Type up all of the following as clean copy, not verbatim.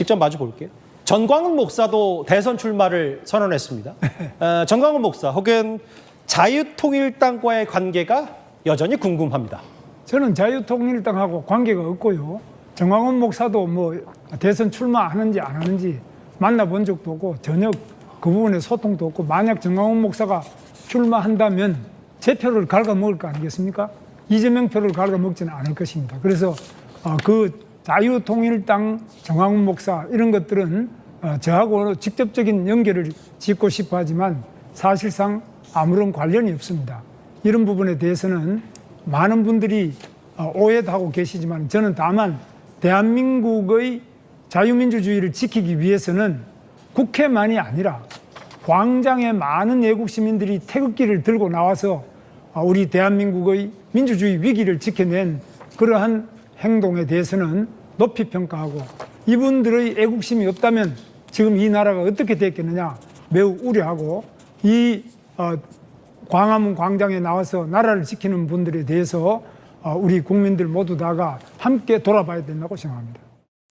직접 마주 볼게요. 전광훈 목사도 대선 출마를 선언했습니다. 전광훈 목사 혹은 자유통일당과의 관계가 여전히 궁금합니다. 저는 자유통일당하고 관계가 없고요. 전광훈 목사도 뭐 대선 출마하는지 안 하는지 만나본 적도 없고 전혀 그 부분에 소통도 없고, 만약 전광훈 목사가 출마한다면 제 표를 갉아먹을 거 아니겠습니까? 이재명 표를 갉아먹지는 않을 것입니다. 그래서 그 자유통일당 전광훈 목사 이런 것들은 저하고 직접적인 연결을 짓고 싶어 하지만 사실상 아무런 관련이 없습니다. 이런 부분에 대해서는 많은 분들이 오해도 하고 계시지만, 저는 다만 대한민국의 자유민주주의를 지키기 위해서는 국회만이 아니라 광장에 많은 애국 시민들이 태극기를 들고 나와서 우리 대한민국의 민주주의 위기를 지켜낸 그러한 행동에 대해서는 높이 평가하고, 이분들의 애국심이 없다면 지금 이 나라가 어떻게 됐겠느냐 매우 우려하고, 이 광화문 광장에 나와서 나라를 지키는 분들에 대해서 우리 국민들 모두 다가 함께 돌아봐야 된다고 생각합니다.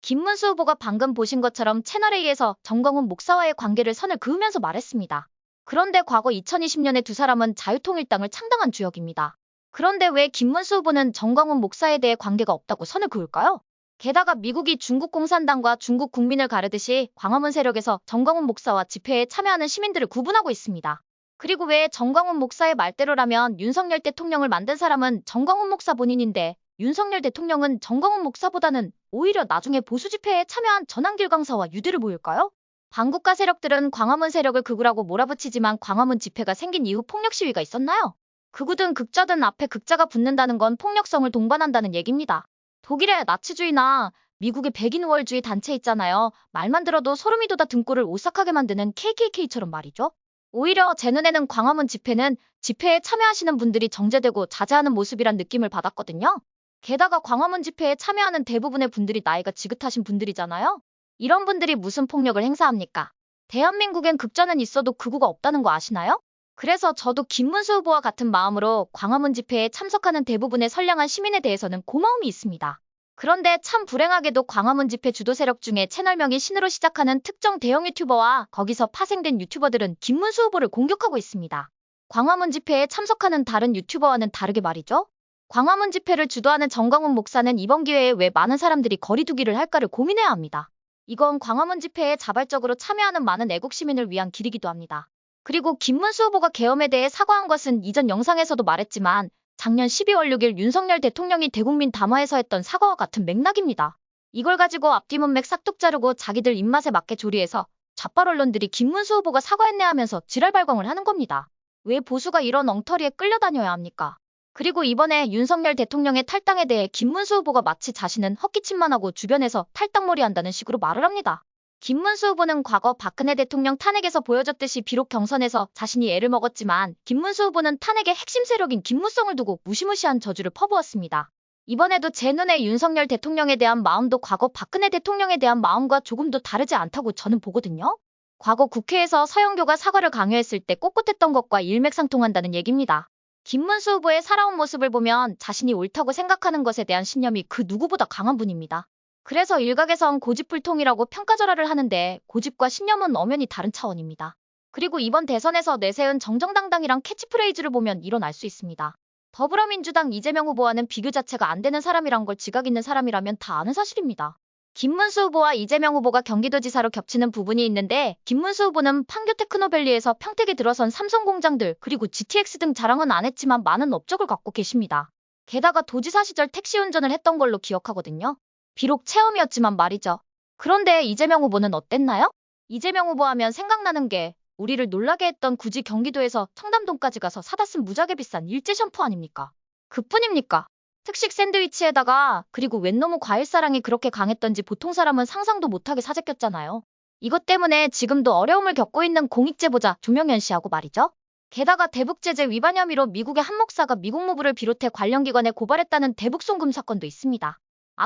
김문수 후보가 방금 보신 것처럼 채널A에서 전광훈 목사와의 관계를 선을 그으면서 말했습니다. 그런데 과거 2020년에 두 사람은 자유통일당을 창당한 주역입니다. 그런데 왜 김문수 후보는 전광훈 목사에 대해 관계가 없다고 선을 그을까요? 게다가 미국이 중국 공산당과 중국 국민을 가르듯이 광화문 세력에서 전광훈 목사와 집회에 참여하는 시민들을 구분하고 있습니다. 그리고 왜 전광훈 목사의 말대로라면 윤석열 대통령을 만든 사람은 전광훈 목사 본인인데, 윤석열 대통령은 전광훈 목사보다는 오히려 나중에 보수 집회에 참여한 전한길 강사와 유대를 보일까요? 반국가 세력들은 광화문 세력을 극우라고 몰아붙이지만 광화문 집회가 생긴 이후 폭력 시위가 있었나요? 극우든 극자든 앞에 극자가 붙는다는 건 폭력성을 동반한다는 얘기입니다. 독일의 나치주의나 미국의 백인 우월주의 단체 있잖아요. 말만 들어도 소름이 돋아 등골을 오싹하게 만드는 KKK처럼 말이죠. 오히려 제 눈에는 광화문 집회는 집회에 참여하시는 분들이 정제되고 자제하는 모습이란 느낌을 받았거든요. 게다가 광화문 집회에 참여하는 대부분의 분들이 나이가 지긋하신 분들이잖아요. 이런 분들이 무슨 폭력을 행사합니까? 대한민국엔 극자는 있어도 극우가 없다는 거 아시나요? 그래서 저도 김문수 후보와 같은 마음으로 광화문 집회에 참석하는 대부분의 선량한 시민에 대해서는 고마움이 있습니다. 그런데 참 불행하게도 광화문 집회 주도 세력 중에 채널명이 신으로 시작하는 특정 대형 유튜버와 거기서 파생된 유튜버들은 김문수 후보를 공격하고 있습니다. 광화문 집회에 참석하는 다른 유튜버와는 다르게 말이죠. 광화문 집회를 주도하는 전광훈 목사는 이번 기회에 왜 많은 사람들이 거리두기를 할까를 고민해야 합니다. 이건 광화문 집회에 자발적으로 참여하는 많은 애국 시민을 위한 길이기도 합니다. 그리고 김문수 후보가 계엄에 대해 사과한 것은 이전 영상에서도 말했지만 작년 12월 6일 윤석열 대통령이 대국민 담화에서 했던 사과와 같은 맥락입니다. 이걸 가지고 앞뒤 문맥 싹둑 자르고 자기들 입맛에 맞게 조리해서 좌빨 언론들이 김문수 후보가 사과했네 하면서 지랄 발광을 하는 겁니다. 왜 보수가 이런 엉터리에 끌려다녀야 합니까? 그리고 이번에 윤석열 대통령의 탈당에 대해 김문수 후보가 마치 자신은 헛기침만 하고 주변에서 탈당몰이 한다는 식으로 말을 합니다. 김문수 후보는 과거 박근혜 대통령 탄핵에서 보여줬듯이 비록 경선에서 자신이 애를 먹었지만 김문수 후보는 탄핵의 핵심 세력인 김무성을 두고 무시무시한 저주를 퍼부었습니다. 이번에도 제 눈에 윤석열 대통령에 대한 마음도 과거 박근혜 대통령에 대한 마음과 조금도 다르지 않다고 저는 보거든요. 과거 국회에서 서영교가 사과를 강요했을 때 꼿꼿했던 것과 일맥상통한다는 얘기입니다. 김문수 후보의 살아온 모습을 보면 자신이 옳다고 생각하는 것에 대한 신념이 그 누구보다 강한 분입니다. 그래서 일각에선 고집불통이라고 평가절하를 하는데 고집과 신념은 엄연히 다른 차원입니다. 그리고 이번 대선에서 내세운 정정당당이란 캐치프레이즈를 보면 이런 알 수 있습니다. 더불어민주당 이재명 후보와는 비교 자체가 안 되는 사람이란 걸 지각 있는 사람이라면 다 아는 사실입니다. 김문수 후보와 이재명 후보가 경기도지사로 겹치는 부분이 있는데, 김문수 후보는 판교 테크노밸리에서 평택에 들어선 삼성공장들 그리고 GTX 등 자랑은 안 했지만 많은 업적을 갖고 계십니다. 게다가 도지사 시절 택시 운전을 했던 걸로 기억하거든요. 비록 체험이었지만 말이죠. 그런데 이재명 후보는 어땠나요? 이재명 후보 하면 생각나는 게 우리를 놀라게 했던 굳이 경기도에서 청담동까지 가서 사다 쓴 무지하게 비싼 일제 샴푸 아닙니까? 그뿐입니까? 특식 샌드위치에다가, 그리고 웬 놈의 과일사랑이 그렇게 강했던지 보통 사람은 상상도 못하게 사재 꼈잖아요. 이것 때문에 지금도 어려움을 겪고 있는 공익제보자 조명현 씨하고 말이죠. 게다가 대북제재 위반 혐의로 미국의 한 목사가 미국 무부를 비롯해 관련 기관에 고발했다는 대북송금 사건도 있습니다.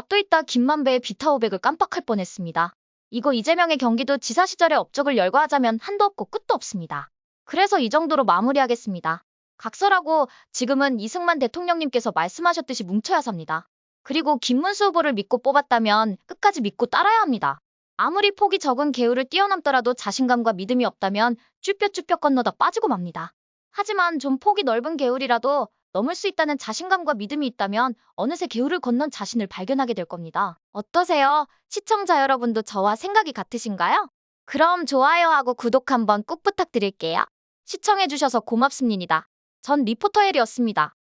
또 있다 김만배의 비타500을 깜빡할 뻔했습니다. 이거 이재명의 경기도 지사 시절의 업적을 열거하자면 한도 없고 끝도 없습니다. 그래서 이 정도로 마무리하겠습니다. 각설하고 지금은 이승만 대통령님께서 말씀하셨듯이 뭉쳐야 삽니다. 그리고 김문수 후보를 믿고 뽑았다면 끝까지 믿고 따라야 합니다. 아무리 폭이 적은 개울을 뛰어넘더라도 자신감과 믿음이 없다면 쭈뼛쭈뼛 건너다 빠지고 맙니다. 하지만 좀 폭이 넓은 개울이라도 넘을 수 있다는 자신감과 믿음이 있다면 어느새 개울을 건넌 자신을 발견하게 될 겁니다. 어떠세요? 시청자 여러분도 저와 생각이 같으신가요? 그럼 좋아요하고 구독 한번 꼭 부탁드릴게요. 시청해주셔서 고맙습니다. 전 리포터 헬이었습니다.